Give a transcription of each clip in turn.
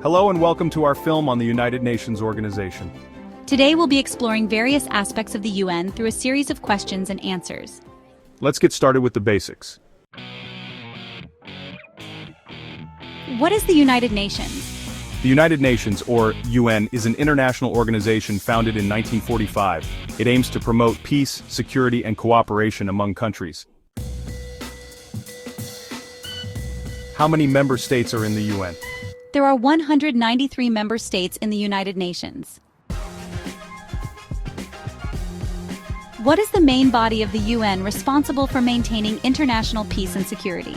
Hello and welcome to our film on the United Nations organization. Today we'll be exploring various aspects of the UN through a series of questions and answers. Let's get started with the basics. What is the United Nations? The United Nations, or UN, is an international organization founded in 1945. It aims to promote peace, security, and cooperation among countries. How many member states are in the UN? There are 193 member states in the United Nations. What is the main body of the UN responsible for maintaining international peace and security?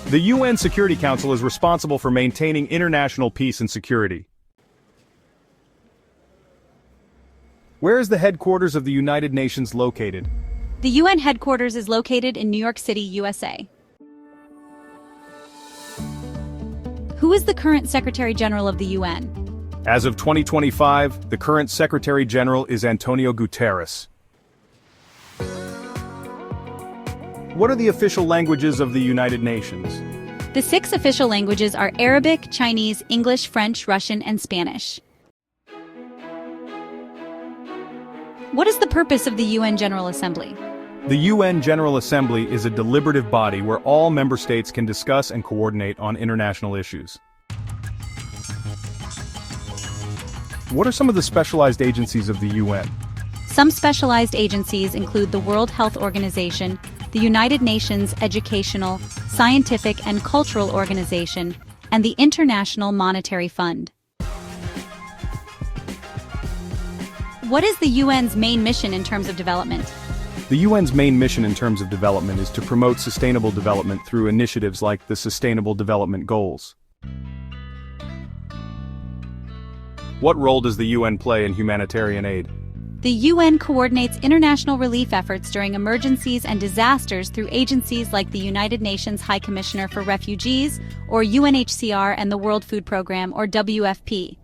The UN Security Council is responsible for maintaining international peace and security. Where is the headquarters of the United Nations located? The UN headquarters is located in New York City, USA. Who is the current Secretary General of the UN? As of 2025, the current Secretary General is Antonio Guterres. What are the official languages of the United Nations? The 6 official languages are Arabic, Chinese, English, French, Russian, and Spanish. What is the purpose of the UN General Assembly? The UN General Assembly is a deliberative body where all member states can discuss and coordinate on international issues. What are some of the specialized agencies of the UN? Some specialized agencies include the World Health Organization, the United Nations Educational, Scientific, and Cultural Organization, and the International Monetary Fund. What is the UN's main mission in terms of development? The UN's main mission in terms of development is to promote sustainable development through initiatives like the Sustainable Development Goals. What role does the UN play in humanitarian aid? The UN coordinates international relief efforts during emergencies and disasters through agencies like the United Nations High Commissioner for Refugees, or UNHCR, and the World Food Programme, or WFP.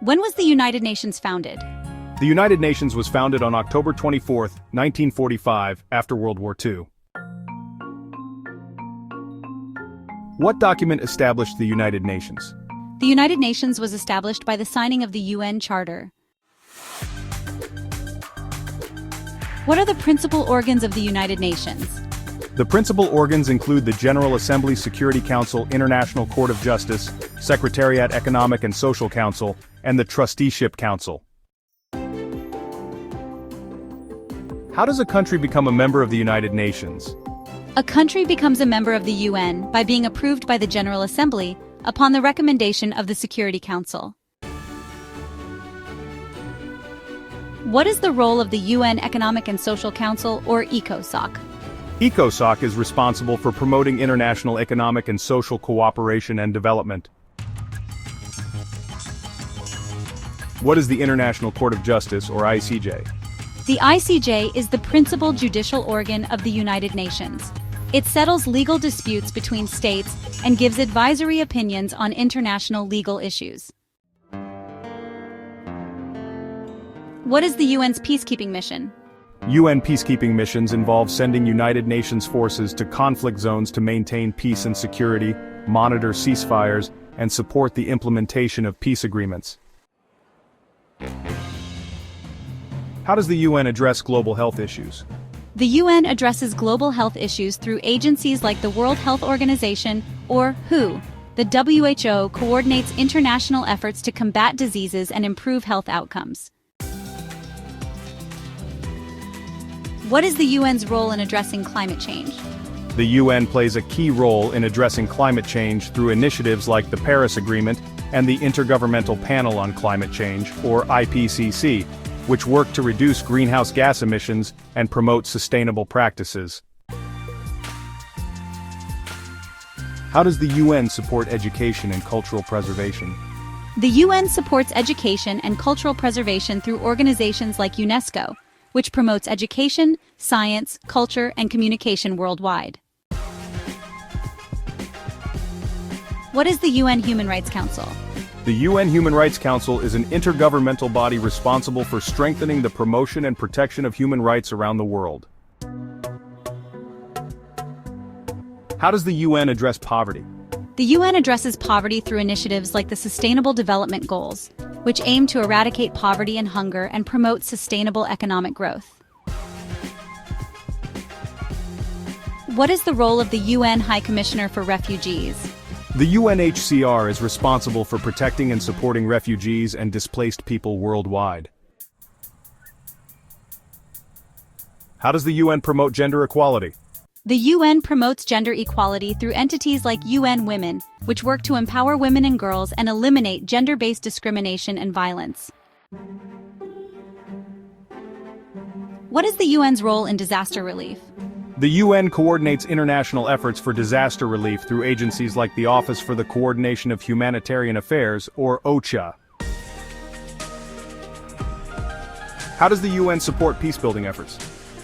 When was the United Nations founded? The United Nations was founded on October 24, 1945, after World War II. What document established the United Nations? The United Nations was established by the signing of the UN Charter. What are the principal organs of the United Nations? The principal organs include the General Assembly, Security Council, International Court of Justice, Secretariat Economic and Social Council, and the Trusteeship Council. How does a country become a member of the United Nations? A country becomes a member of the UN by being approved by the General Assembly upon the recommendation of the Security Council. What is the role of the UN Economic and Social Council, or ECOSOC? ECOSOC is responsible for promoting international economic and social cooperation and development. What is the International Court of Justice, or ICJ? The ICJ is the principal judicial organ of the United Nations. It settles legal disputes between states and gives advisory opinions on international legal issues. What is the UN's peacekeeping mission? UN peacekeeping missions involve sending United Nations forces to conflict zones to maintain peace and security, monitor ceasefires, and support the implementation of peace agreements. How does the UN address global health issues? The UN addresses global health issues through agencies like the World Health Organization, or WHO. The WHO coordinates international efforts to combat diseases and improve health outcomes. What is the UN's role in addressing climate change? The UN plays a key role in addressing climate change through initiatives like the Paris Agreement and the Intergovernmental Panel on Climate Change, or IPCC, which work to reduce greenhouse gas emissions and promote sustainable practices. How does the UN support education and cultural preservation? The UN supports education and cultural preservation through organizations like UNESCO, which promotes education, science, culture, and communication worldwide. What is the UN Human Rights Council? The UN Human Rights Council is an intergovernmental body responsible for strengthening the promotion and protection of human rights around the world. How does the UN address poverty? The UN addresses poverty through initiatives like the Sustainable Development Goals, which aim to eradicate poverty and hunger and promote sustainable economic growth. What is the role of the UN High Commissioner for Refugees? The UNHCR is responsible for protecting and supporting refugees and displaced people worldwide. How does the UN promote gender equality? The UN promotes gender equality through entities like UN Women, which work to empower women and girls and eliminate gender-based discrimination and violence. What is the UN's role in disaster relief? The UN coordinates international efforts for disaster relief through agencies like the Office for the Coordination of Humanitarian Affairs, or OCHA. How does the UN support peacebuilding efforts?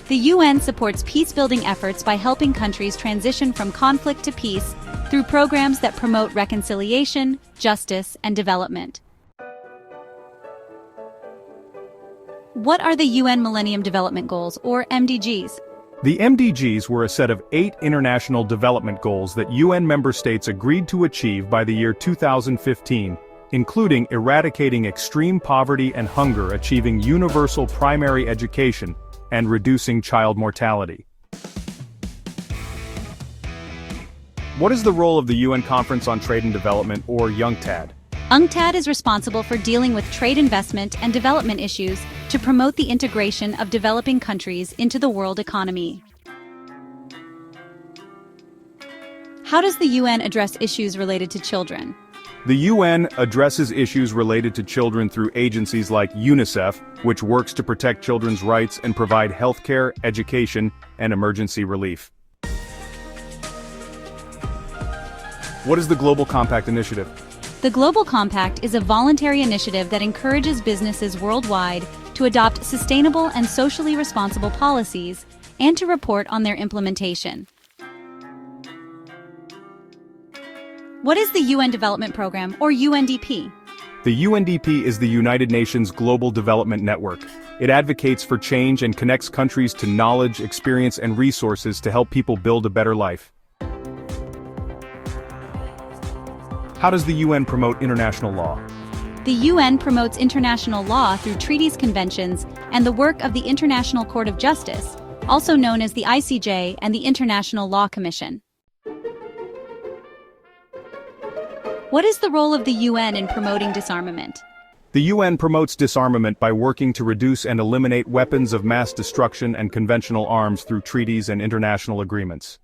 The UN supports peacebuilding efforts by helping countries transition from conflict to peace through programs that promote reconciliation, justice, and development. What are the UN Millennium Development Goals, or MDGs? The MDGs were a set of 8 international development goals that UN member states agreed to achieve by the year 2015, including eradicating extreme poverty and hunger, achieving universal primary education, and reducing child mortality. What is the role of the UN Conference on Trade and Development, or UNCTAD? UNCTAD is responsible for dealing with trade investment and development issues to promote the integration of developing countries into the world economy. How does the UN address issues related to children? The UN addresses issues related to children through agencies like UNICEF, which works to protect children's rights and provide healthcare, education, and emergency relief. What is the Global Compact Initiative? The Global Compact is a voluntary initiative that encourages businesses worldwide to adopt sustainable and socially responsible policies and to report on their implementation. What is the UN Development Program, or UNDP? The UNDP is the United Nations Global Development Network. It advocates for change and connects countries to knowledge, experience, and resources to help people build a better life. How does the UN promote international law? The UN promotes international law through treaties, conventions, and the work of the International Court of Justice, also known as the ICJ and the International Law Commission. What is the role of the UN in promoting disarmament? The UN promotes disarmament by working to reduce and eliminate weapons of mass destruction and conventional arms through treaties and international agreements.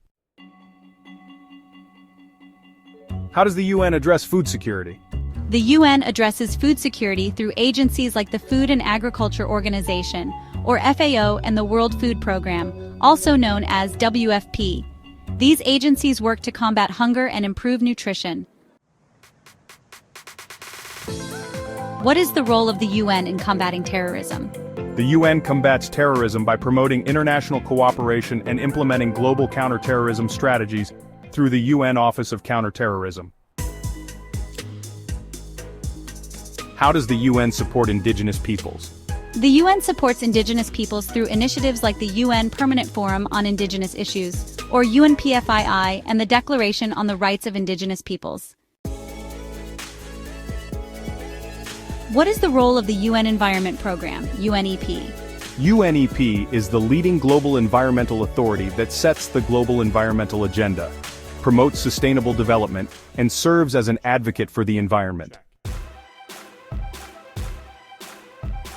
How does the UN address food security? The UN addresses food security through agencies like the Food and Agriculture Organization, or FAO, and the World Food Program, also known as WFP. These agencies work to combat hunger and improve nutrition. What is the role of the UN in combating terrorism? The UN combats terrorism by promoting international cooperation and implementing global counterterrorism strategies through the UN Office of Counterterrorism. How does the UN support indigenous peoples? The UN supports indigenous peoples through initiatives like the UN Permanent Forum on Indigenous Issues, or UNPFII, and the Declaration on the Rights of Indigenous Peoples. What is the role of the UN Environment Program, UNEP? UNEP is the leading global environmental authority that sets the global environmental agenda, promotes sustainable development, and serves as an advocate for the environment.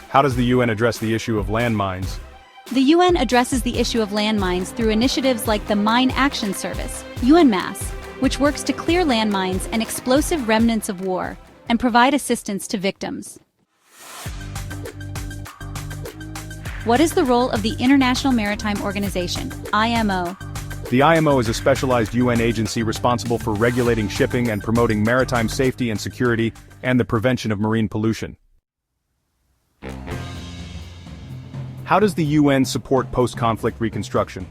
How does the UN address the issue of landmines? The UN addresses the issue of landmines through initiatives like the Mine Action Service, UNMAS, which works to clear landmines and explosive remnants of war and provide assistance to victims. What is the role of the International Maritime Organization, IMO? The IMO is a specialized UN agency responsible for regulating shipping and promoting maritime safety and security and the prevention of marine pollution. How does the UN support post-conflict reconstruction?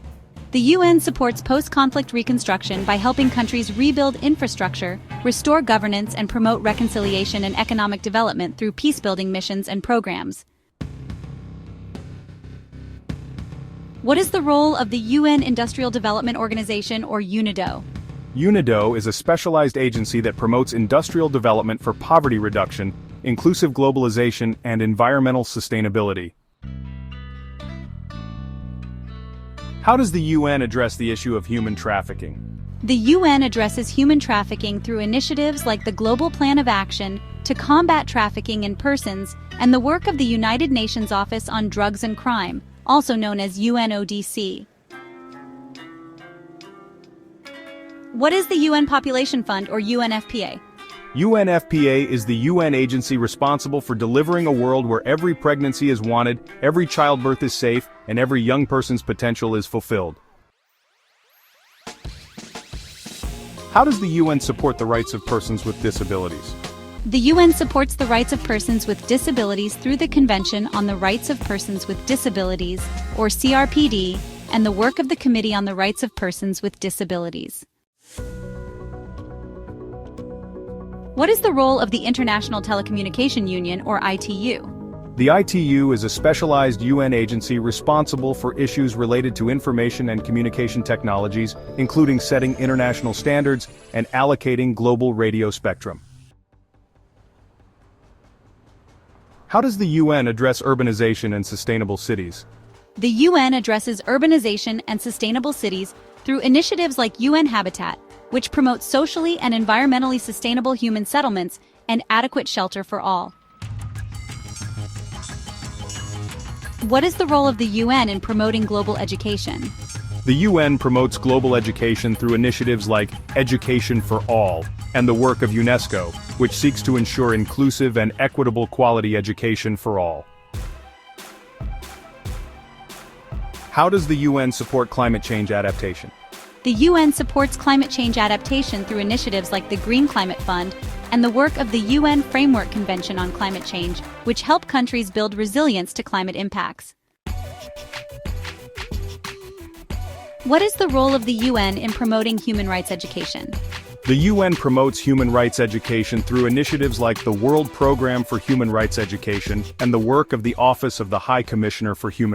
The UN supports post-conflict reconstruction by helping countries rebuild infrastructure, restore governance, and promote reconciliation and economic development through peacebuilding missions and programs. What is the role of the UN Industrial Development Organization, or UNIDO? UNIDO is a specialized agency that promotes industrial development for poverty reduction, inclusive globalization, and environmental sustainability. How does the UN address the issue of human trafficking? The UN addresses human trafficking through initiatives like the Global Plan of Action to combat trafficking in persons and the work of the United Nations Office on Drugs and Crime, also known as UNODC. What is the UN Population Fund, or UNFPA? UNFPA is the UN agency responsible for delivering a world where every pregnancy is wanted, every childbirth is safe, and every young person's potential is fulfilled. How does the UN support the rights of persons with disabilities? The UN supports the rights of persons with disabilities through the Convention on the Rights of Persons with Disabilities, or CRPD, and the work of the Committee on the Rights of Persons with Disabilities. What is the role of the International Telecommunication Union, or ITU? The ITU is a specialized UN agency responsible for issues related to information and communication technologies, including setting international standards and allocating global radio spectrum. How does the UN address urbanization and sustainable cities? The UN addresses urbanization and sustainable cities through initiatives like UN Habitat, which promotes socially and environmentally sustainable human settlements and adequate shelter for all. What is the role of the UN in promoting global education? The UN promotes global education through initiatives like Education for All and the work of UNESCO, which seeks to ensure inclusive and equitable quality education for all. How does the UN support climate change adaptation? The UN supports climate change adaptation through initiatives like the Green Climate Fund and the work of the UN Framework Convention on Climate Change, which help countries build resilience to climate impacts. What is the role of the UN in promoting human rights education? The UN promotes human rights education through initiatives like the World Programme for Human Rights Education and the work of the Office of the High Commissioner for Human